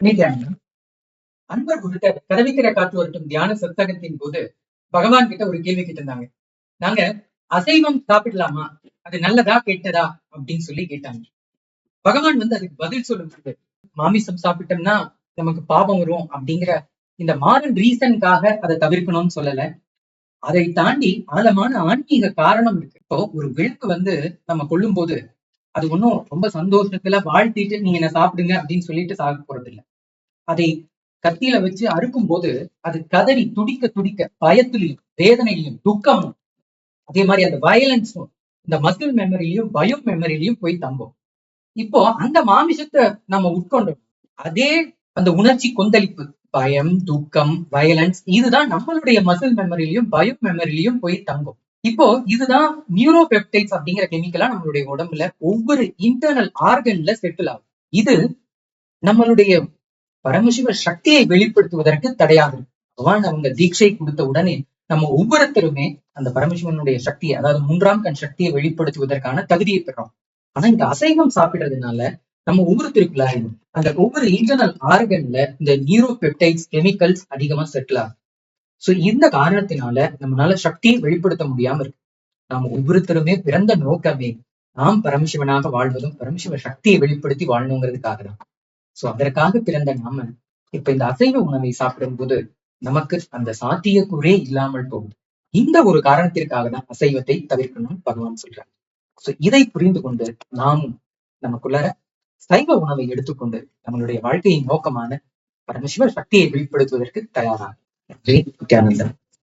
நித்யானந்தம். அன்பர் ஒருத்தர் கதவிக்கிற காற்று வரட்டும் தியான சத்தகத்தின் போது பகவான் கிட்ட ஒரு கேள்வி கேட்டிருந்தாங்க. நாங்க அசைவம் சாப்பிடலாமா, அது நல்லதா கெட்டதா அப்படின்னு சொல்லி கேட்டாங்க. பகவான் அதுக்கு பதில் சொல்லும்போது, மாமிசம் சாப்பிட்டோம்னா நமக்கு பாவம் வரும் அப்படிங்கிற இந்த மாரல் ரீசனுக்காக அதை தவிர்க்கணும்னு சொல்லல. அதை தாண்டி ஆழமான ஆன்மீக காரணம் இருக்கு. இப்போ ஒரு விளக்கு நம்ம கொள்ளும் போது அது ஒன்றும் ரொம்ப சந்தோஷத்துல வாழ்த்திட்டு நீங்க என்ன சாப்பிடுங்க அப்படின்னு சொல்லிட்டு சாப்பிட போறது இல்லை. அதை கத்தியில வச்சு அறுக்கும் போது அது கதறி துடிக்க துடிக்க பயத்திலையும் வேதனையிலையும் துக்கமும், அதே மாதிரி அந்த வயலன்ஸும் இந்த மசில் மெமரிலையும் பயம் மெமரிலையும் போய் தங்கும். இப்போ அந்த மாமிசத்தை நம்ம உட்கொண்டோம், அதே அந்த உணர்ச்சி கொந்தளிப்பு, பயம், துக்கம், வயலன்ஸ், இதுதான் நம்மளுடைய மசில் மெமரிலையும் பயம் மெமரிலையும் போய் தங்கும். இப்போ இதுதான் நியூரோபெப்டைட்ஸ் அப்படிங்கிற கெமிக்கலா நம்மளுடைய உடம்புல ஒவ்வொரு இன்டர்னல் ஆர்கன்ல செட்டில் ஆகும். இது நம்மளுடைய பரமசிவ சக்தியை வெளிப்படுத்துவதற்கு தடையாகும். பகவான் அவங்க தீட்சை கொடுத்த உடனே நம்ம ஒவ்வொருத்தருமே அந்த பரமசிவனுடைய சக்தியை, அதாவது 3ஆம் கண் சக்தியை வெளிப்படுத்துவதற்கான தகுதியை பெறோம். ஆனா இந்த அசைவம் சாப்பிடுறதுனால நம்ம ஒவ்வொருத்தருக்குள்ளாயும் அந்த ஒவ்வொரு இன்டர்னல் ஆர்கன்ல இந்த நியூரோபெப்டைட்ஸ் கெமிக்கல்ஸ் அதிகமா செட்டில் ஆகும். சோ இந்த காரணத்தினால நம்மளால சக்தியை வெளிப்படுத்த முடியாம இருக்கு. நாம ஒவ்வொருத்தருமே பிறந்த நோக்கமே நாம் பரமசிவனாக வாழ்வதும் பரமசிவ சக்தியை வெளிப்படுத்தி வாழணுங்கிறதுக்காக தான். சோ அதற்காக பிறந்த நாம இப்ப இந்த அசைவ உணவை சாப்பிடும் போது நமக்கு அந்த சாத்தியக்கூறே இல்லாமல் போகுது. இந்த ஒரு காரணத்திற்காக தான் அசைவத்தை தவிர்க்கணும்னு பகவான் சொல்றாங்க. சோ இதை புரிந்து கொண்டு நாமும் நமக்குள்ளார சைவ உணவை எடுத்துக்கொண்டு நம்மளுடைய வாழ்க்கையின் நோக்கமான பரமசிவ சக்தியை வெளிப்படுத்துவதற்கு தயாராக. நித்யானந்தம்.